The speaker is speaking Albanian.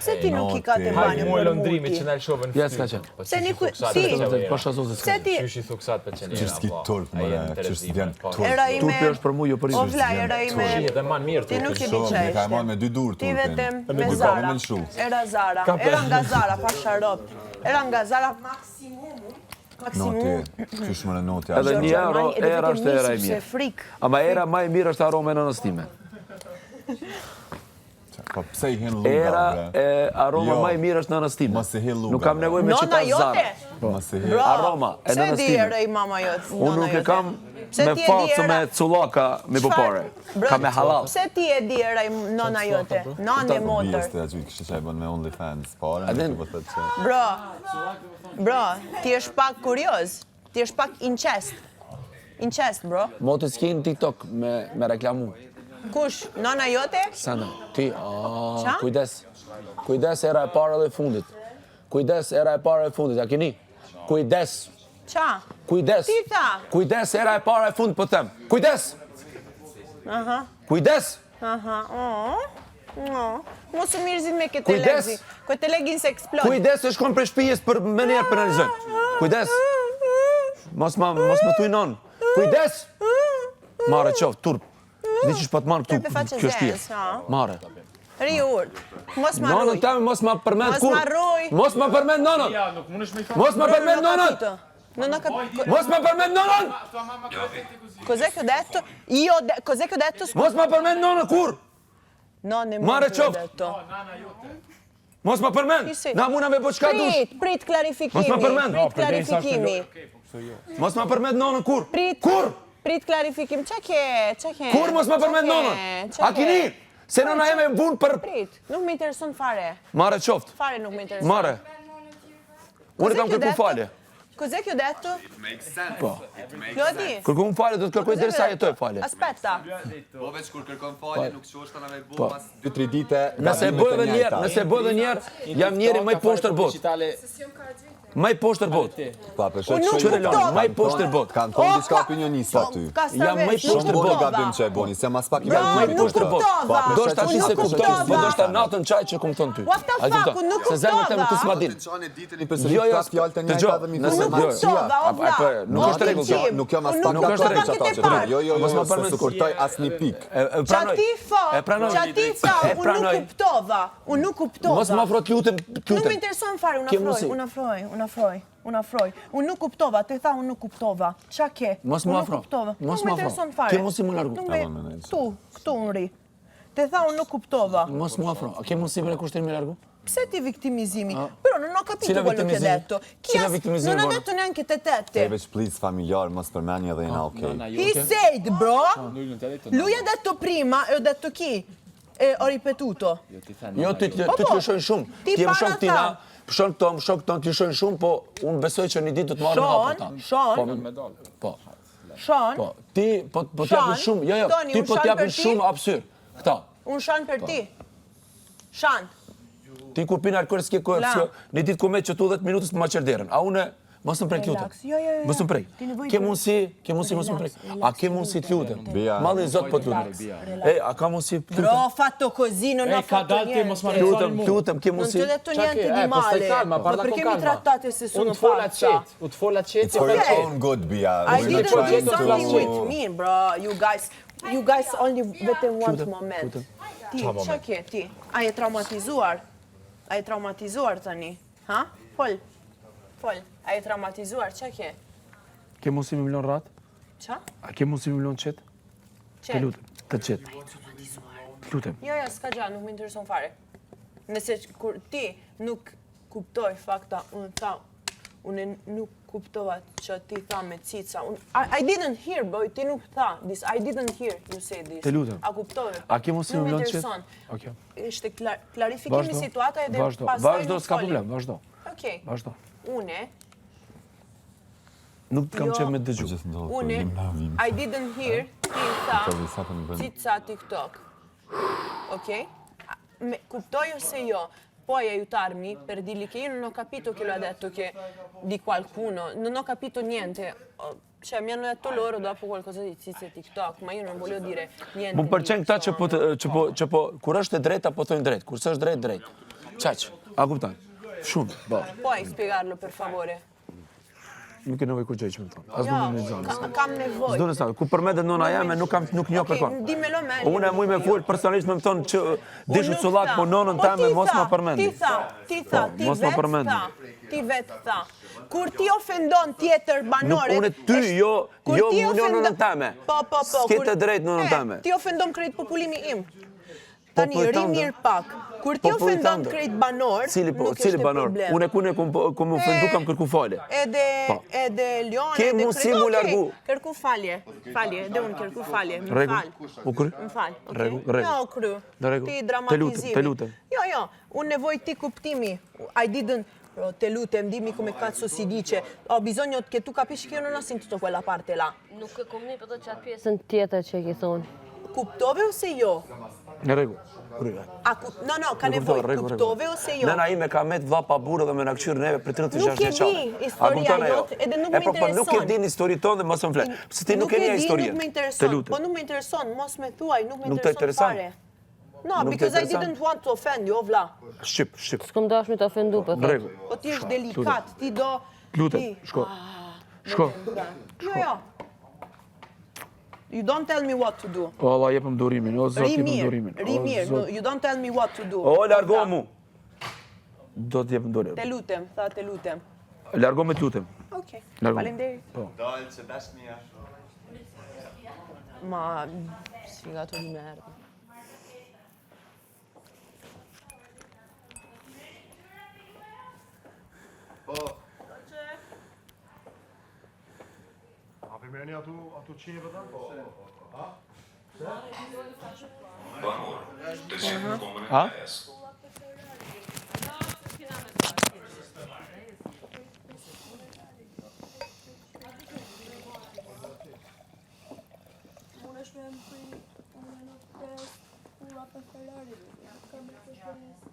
Pse ti nuk I ka të banjë për lëndrimi që muti? na lëshovën Ja, s'ka qenë. Pse një Po ti? Qysh I thuksat për qenë. Qërë turp, qërë vjen turp. Era ime... Turpi është për mu, jo për O vla, era ime... Dhe man mirë Ti nuk e di Shumë, që ne ka marrë me dy dur Ti turpin. vetëm me Zara. Era Zara. Era nga Zara, pa sharop. Era nga Zara maksimum. Noti, qysh më në noti. Edhe një era është era e mirë. Ama era më e mirë është aroma e nënës time. Po pse I hin luga, Era e aroma më e mirë është nënës time. Mos I hin luga. Nuk kam nevojë me Nona qita jote? Zara. Mos I hin. Aroma e nënës Pse di time. era I mama jote? Unë nuk e kam me facë me culaka me popore. Ka me halal. Pse ti e di era I nona jote? Nane motër. Biste aty kështë që I bën me OnlyFans, pare. Bro, ti është pak kurioz. Ti është pak incest. Incest, bro. Motë s'ki në TikTok me reklamu. Kush? Nona jote? Sana, ti, Qa? kujdes. Kujdes era e para dhe fundit. Kujdes era e para e fundit, a keni? Kujdes. Qa? Kujdes. Ti tha? Kujdes era e para e fundit po them. Kujdes. Aha. Kujdes. Aha. Mos u mirzit me këtë Kujdes. legzi. Këtë legin se eksplod. Kujdes e shkon për shpijes për me njerë penalizojnë. Kujdes. Mos më tuj non. Kujdes. Mare qoftë, turp. Di që shpat marë këtu, kjo shtje. Mare. Ri urt. Mos ma Nonën ruj. teme mos ma përmend kur. Mos ma ruj. Mos ma përmend nonën. Mos ma përmend nonën. Mos ma përmend nonën. Cos'è che ho detto? Cos'è che ho detto? Mos ma përmend nonën kur. Nonne Mare motër ho qoftë. detto. Mos ma përmend. Na muna me bëj çka dush. Prit klarifikimi. Mos ma përmend. Prit klarifikimi. Mos ma përmend nonën kur. Prit. Kur? Prit klarifikim. Qa ke? Kur mos ma përmend nonën? A kini? Se nëna jeme vun për... Prit. Nuk më intereson fare. Mare qoftë. Fare nuk më intereson. Mare. Unë kam kërku falje. Cos'è che ho detto? Po. Lodi? Kërku më falje, do të kërkoj derisa jetoj falje. Aspetta. Po veç kur kërkon falje, nuk qoshtë në me bu Po. pas 2-3 dite... Nëse bëj edhe njerë, jam njeri më I poshtër bot. Më I poshtër bot. Pa, për shëtë Qëre loni, më I poshtër bot. Kanë thonë diska opinionista aty. Jam më I poshtër Shumë bërë bot. gabim që e boni, se mas pak I Më I vetë poshtër bot. Do shta ti se kuptoj, po do shta kuptova. natën qaj që kum thonë ty. What the fuck, unë nuk Se zemër tem të s'ma din. Të qane ditën I përsërit Jo, jo, pas fjallë të një dëgjoj, edhe mi nëse thonë jo. Kuptova, o vlla. Nuk është rregull kjo. Nuk jam as Unë pak nuk dakord kuptova që ata këtë që parë. jo, Mos ma se përmend sukurtoj as një pik. Qa ti fa, pranoj. qa ti fa, unë nuk kuptova, unë nuk kuptova. Mos më afro t'lutem, Nuk më t'lutem. intereson fare, Ke mundsi. unë afroj. Unë nuk kuptova, te tha unë nuk kuptova. Qa ke? Mos më Unë nuk afro. kuptova. Mos Nuk më më afro. intereson fare. Ke mundsi më largu. Nuk me- Këtu unë ri. Te tha unë nuk kuptova. Mos më afro. A ke mundsi me kushtin me largu? Pse ti viktimizimi? Però non ho capito Cila quello che hai viktimizimi? detto. Cila viktimizimi, Non ha buona? detto neanche te. E veç please familjar, mos përmenja dhe jena okej. He said, bro. Lui ha detto prima e ho detto chi? E ho ripetuto. Jo, ti të lëshojnë shumë. Ti Ti më para shok tina, tha. shok ton të lëshojnë shumë, po unë besoj që një ditë të të marrë në hapër ta. Po. Sean, Po, ti po t'japin shumë, jo, Toni, ti unë po shan t'japin për ti? shumë apsyr. Këta. unë shan për ti. Shan. Ti kur pinë alkohol s'ke kohë, La. një ditë ku me që tu 10 minutës të ma qërderën. A une, mos më prej t'lutem. Relax. Jo. Mos më prej. Ti nevojë Ke për- mundsi mos më prej. A ke mundsi t'lutem? Bia. Malli Zot po t'lutem. E, a ka mundsi Bro, t'lutem? ho fatto così, non ho fatto niente. Lutem, ke Non mundsi. ti ho detto niente di male. Ma perché mi trattate se sono pazza? U të fola qetë. It's for your own good, Bia. I We're didn't not do trying something with to... me, bro. You guys only vetëm one moment. Ti, qa ke ti? A je traumatizuar? A je traumatizuar tani? Ha? Fol. A je traumatizuar? Qa ke? Ke mundsi me milion rat? Qa? A ke mundsi me milion qet? Qe? Të lutem, të qet. Të lutem. Jo, s'ka gjë, nuk më intereson fare. Nëse kur ti nuk kuptoj fakta, unë nuk kuptova që ti tha me cica. I didn't hear, boy, ti nuk tha this. I didn't hear you say this. Të lutem. A kuptove? A ke mundsi me Nuk më milion qet? intereson. Okej. Ishte klarifikimi situata edhe Vazhdo, pastaj vazhdo, nuk s'ka folim. problem, vazhdo. Okej. Vazhdo. Une, Nuk kam Jo. qef me dëgju. I didn't hear ti tha Sa të më bënë. cica TikTok. Okej? Kuptoj ose jo, poi aiutarmi per dirgli che io non ho capito che lo ha detto che di qualcuno, non ho capito niente. Cioè mi hanno detto loro dopo qualcosa di cica TikTok, ma io non volevo dire niente. Më pëlqen di këta që persone. po, kur është e drejta, po thojnë drejt. Kur s'është drejt, drejt. Qaq, a kuptan? Shumë, ba. Puoi spiegarlo per favore? Nuk e nevoj kur gjej që më thonë. As nuk në zonë. Kam nevojë. S'do në sa, ku përmendet nona jeme, nuk njo kërkon. Dimmelo meglio. Unë e muj me full personalisht me më thonë që dishë cullak po nonën teme, mos më përmendi. Ti vetë tha. Kur ti ofendon tjetër banorët... Unë ty, jo mu nonën teme. S'kete drejt nonën teme. Ti ofendon krejt populimi im. Tani, ri mirë pak. Kur ti ofendon krejt banor, nuk ishte problem. Unë e kune ku më ofendu kam kërku falje. Edhe Leon, Ke mundësi mu largu. Kërku falje. Falje, edhe unë kërku falje. Më falë. U kry? Më falë. Regu. Jo, kry. Ti dramatizimi. Te lutem. Jo, unë nevoj ti kuptimi. I didn't... Te lutem, dimmi come cazzo si dice. Ho bisogno che tu capisci che io non ho sentito quella parte là. Nuk e kom një për të qatë pjesën tjetër që e ki thonë. Kuptove ose jo? Në regu. Kryve. No, ka nevoj. Kuptove ose jo? Nena ime ka met vlla pa burë dhe me në këshyrë neve për 36 Nuk e di historia jot, edhe nuk me intereson. Nuk e di në histori tonë dhe mos më flet. Se ti nuk e një historie. Nuk me intereson, po nuk me intereson, mos me thuaj, nuk me intereson fare. No, because I didn't want to offend you, vla. Shqip. S'kom dashmi të ofendu për të. Regu. Po ti është delikat, ti do... Lutem, shko. Shko. Jo. You don't tell me what to do. O, Allah, jepëm durimin. O, Zot, jepëm durimin. Ri mirë, you don't tell me what to do. O, largo mu. Do të jepëm durimin. Te lutem, tha te lutem. Largo me të lutem. Okej, Largo. faleminderit. Dalë që dashnia. Ma, sfigato di merda. A përmeni ato qeve ta? Ha?